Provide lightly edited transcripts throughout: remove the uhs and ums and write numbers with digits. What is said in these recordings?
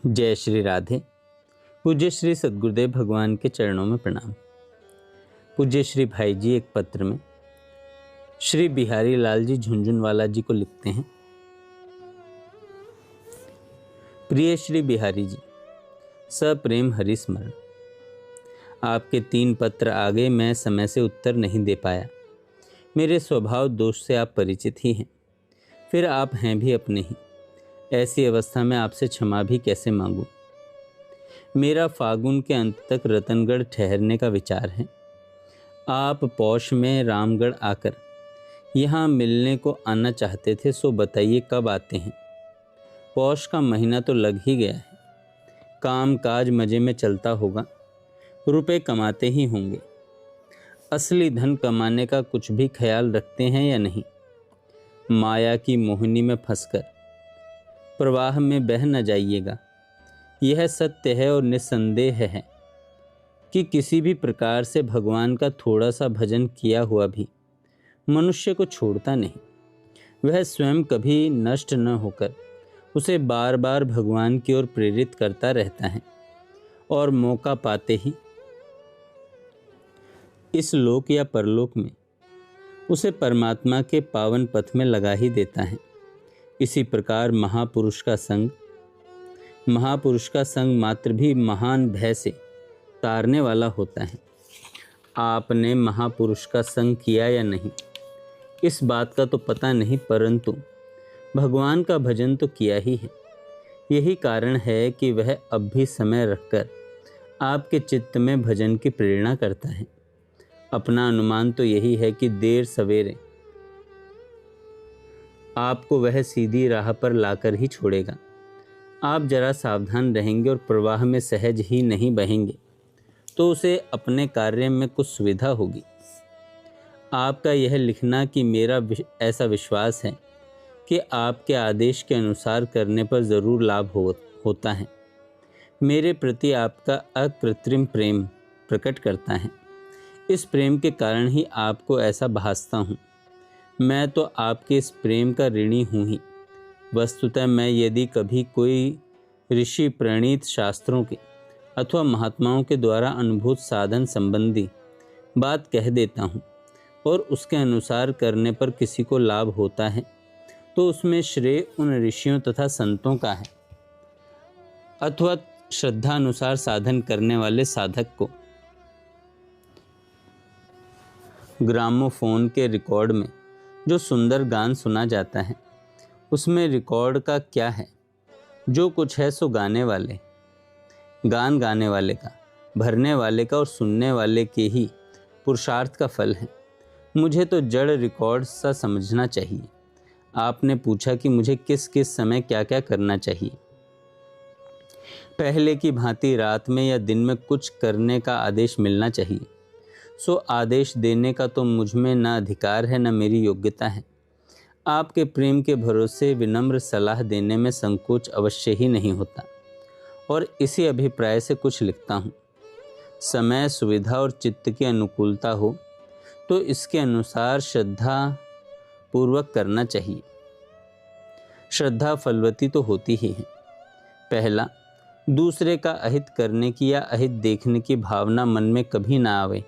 जय श्री राधे। पूज्य श्री सद्गुरुदेव भगवान के चरणों में प्रणाम। पूज्य श्री भाई जी एक पत्र में श्री बिहारी लाल जी झुंझुनवाला जी को लिखते हैं। प्रिय श्री बिहारी जी, सप्रेम हरि स्मरण। आपके 3 पत्र आगे मैं समय से उत्तर नहीं दे पाया। मेरे स्वभाव दोष से आप परिचित ही हैं, फिर आप हैं भी अपने ही। ऐसी अवस्था में आपसे क्षमा भी कैसे मांगूं। मेरा फागुन के अंत तक रतनगढ़ ठहरने का विचार है। आप पौष में रामगढ़ आकर यहाँ मिलने को आना चाहते थे, सो बताइए कब आते हैं। पौष का महीना तो लग ही गया है। काम काज मज़े में चलता होगा, रुपए कमाते ही होंगे। असली धन कमाने का कुछ भी ख्याल रखते हैं या नहीं। माया की मोहिनी में फंसकर प्रवाह में बह न जाइएगा। यह सत्य है और निस्संदेह है कि किसी भी प्रकार से भगवान का थोड़ा सा भजन किया हुआ भी मनुष्य को छोड़ता नहीं। वह स्वयं कभी नष्ट न होकर उसे बार बार भगवान की ओर प्रेरित करता रहता है और मौका पाते ही इस लोक या परलोक में उसे परमात्मा के पावन पथ में लगा ही देता है। इसी प्रकार महापुरुष का संग मात्र भी महान भय से तारने वाला होता है। आपने महापुरुष का संग किया या नहीं, इस बात का तो पता नहीं, परंतु भगवान का भजन तो किया ही है। यही कारण है कि वह अब भी समय रखकर आपके चित्त में भजन की प्रेरणा करता है। अपना अनुमान तो यही है कि देर सवेरे आपको वह सीधी राह पर लाकर ही छोड़ेगा। आप जरा सावधान रहेंगे और प्रवाह में सहज ही नहीं बहेंगे तो उसे अपने कार्य में कुछ सुविधा होगी। आपका यह लिखना कि मेरा ऐसा विश्वास है कि आपके आदेश के अनुसार करने पर ज़रूर लाभ होता है, मेरे प्रति आपका अकृत्रिम प्रेम प्रकट करता है। इस प्रेम के कारण ही आपको ऐसा भासता हूँ। मैं तो आपके इस प्रेम का ऋणी हूँ ही। वस्तुतः मैं यदि कभी कोई ऋषि प्रणीत शास्त्रों के अथवा महात्माओं के द्वारा अनुभूत साधन संबंधी बात कह देता हूँ और उसके अनुसार करने पर किसी को लाभ होता है, तो उसमें श्रेय उन ऋषियों तथा संतों का है अथवा श्रद्धा अनुसार साधन करने वाले साधक को। ग्रामोफोन के रिकॉर्ड में जो सुंदर गान सुना जाता है, उसमें रिकॉर्ड का क्या है। जो कुछ है सो गाने वाले, गान गाने वाले का, भरने वाले का और सुनने वाले के ही पुरुषार्थ का फल है। मुझे तो जड़ रिकॉर्ड सा समझना चाहिए। आपने पूछा कि मुझे किस किस समय क्या क्या करना चाहिए। पहले की भांति रात में या दिन में कुछ करने का आदेश मिलना चाहिए, सो आदेश देने का तो मुझ में न अधिकार है न मेरी योग्यता है। आपके प्रेम के भरोसे विनम्र सलाह देने में संकोच अवश्य ही नहीं होता और इसी अभिप्राय से कुछ लिखता हूँ। समय, सुविधा और चित्त की अनुकूलता हो तो इसके अनुसार श्रद्धा पूर्वक करना चाहिए। श्रद्धा फलवती तो होती ही है। पहला, दूसरे का अहित करने की या अहित देखने की भावना मन में कभी ना आवे।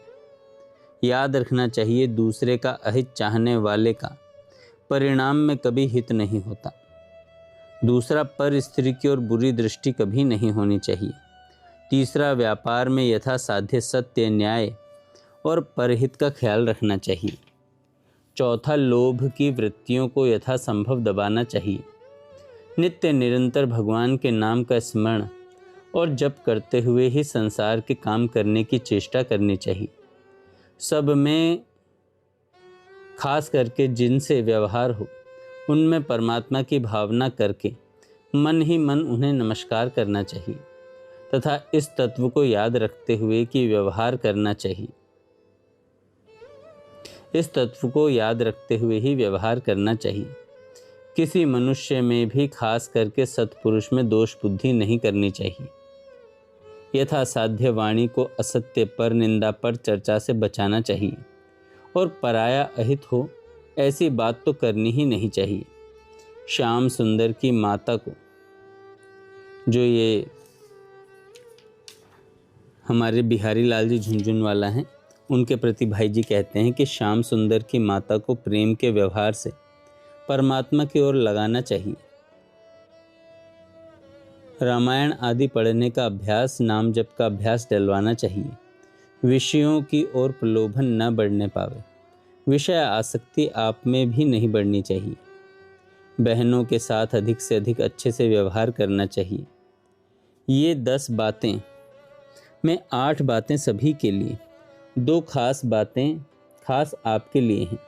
याद रखना चाहिए, दूसरे का अहित चाहने वाले का परिणाम में कभी हित नहीं होता। दूसरा, पर स्त्री की ओर बुरी दृष्टि कभी नहीं होनी चाहिए। तीसरा, व्यापार में यथासाध्य सत्य, न्याय और परहित का ख्याल रखना चाहिए। चौथा, लोभ की वृत्तियों को यथासंभव दबाना चाहिए। नित्य निरंतर भगवान के नाम का स्मरण और जप करते हुए ही संसार के काम करने की चेष्टा करनी चाहिए। सब में खास करके जिनसे व्यवहार हो उनमें परमात्मा की भावना करके मन ही मन उन्हें नमस्कार करना चाहिए तथा इस तत्व को याद रखते हुए कि व्यवहार करना चाहिए। इस तत्व को याद रखते हुए ही व्यवहार करना चाहिए। किसी मनुष्य में भी खास करके सत्पुरुष में दोष बुद्धि नहीं करनी चाहिए। यथासाध्य वाणी को असत्य पर, निंदा पर, चर्चा से बचाना चाहिए और पराया अहित हो ऐसी बात तो करनी ही नहीं चाहिए। श्याम सुंदर की माता को जो ये हमारे बिहारी लाल जी झुनझुनवाला हैं, उनके प्रति भाई जी कहते हैं कि श्याम सुंदर की माता को प्रेम के व्यवहार से परमात्मा की ओर लगाना चाहिए। रामायण आदि पढ़ने का अभ्यास, नाम जप का अभ्यास डलवाना चाहिए। विषयों की ओर प्रलोभन न बढ़ने पावे। विषय आसक्ति आप में भी नहीं बढ़नी चाहिए। बहनों के साथ अधिक से अधिक अच्छे से व्यवहार करना चाहिए। ये 10 बातें में 8 बातें सभी के लिए, 2 खास बातें खास आपके लिए हैं।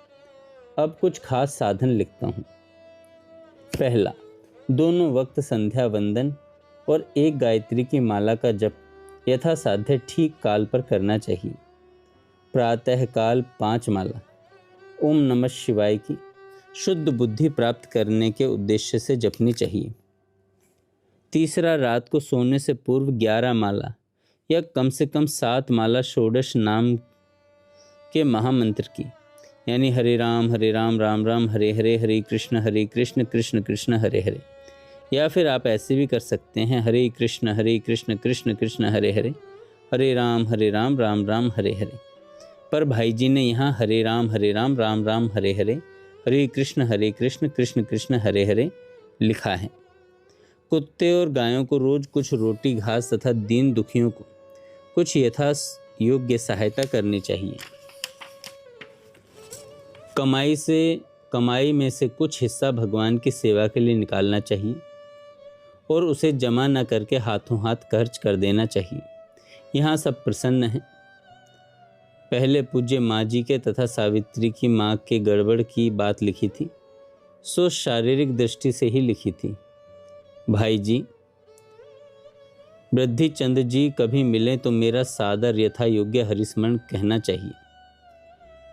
अब कुछ खास साधन लिखता हूँ। पहला, दोनों वक्त संध्या वंदन और एक गायत्री की माला का जप यथासाध्य ठीक काल पर करना चाहिए। प्रातः काल 5 माला ओम नमः शिवाय की शुद्ध बुद्धि प्राप्त करने के उद्देश्य से जपनी चाहिए। तीसरा, रात को सोने से पूर्व 11 माला या कम से कम 7 माला षोडश नाम के महामंत्र की, यानी हरे राम राम राम हरे हरे, हरे कृष्ण कृष्ण कृष्ण हरे हरे। या फिर आप ऐसे भी कर सकते हैं, हरे कृष्ण कृष्ण कृष्ण हरे हरे, हरे राम राम राम हरे हरे। पर भाई जी ने यहाँ हरे राम राम राम हरे हरे, हरे कृष्ण कृष्ण कृष्ण हरे हरे लिखा है। कुत्ते और गायों को रोज कुछ रोटी घास तथा दीन दुखियों को कुछ यथा योग्य सहायता करनी चाहिए। कमाई में से कुछ हिस्सा भगवान की सेवा के लिए निकालना चाहिए और उसे जमा न करके हाथों हाथ खर्च कर देना चाहिए। यहाँ सब प्रसन्न हैं। पहले पूज्य माँ जी के तथा सावित्री की माँ के गड़बड़ की बात लिखी थी, सो शारीरिक दृष्टि से ही लिखी थी। भाई जी, वृद्धि चंद जी कभी मिले तो मेरा सादर यथा योग्य हरिस्मरण कहना चाहिए।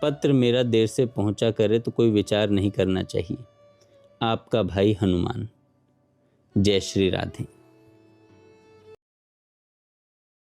पत्र मेरा देर से पहुंचा करे तो कोई विचार नहीं करना चाहिए। आपका भाई हनुमान। जय श्री राधे।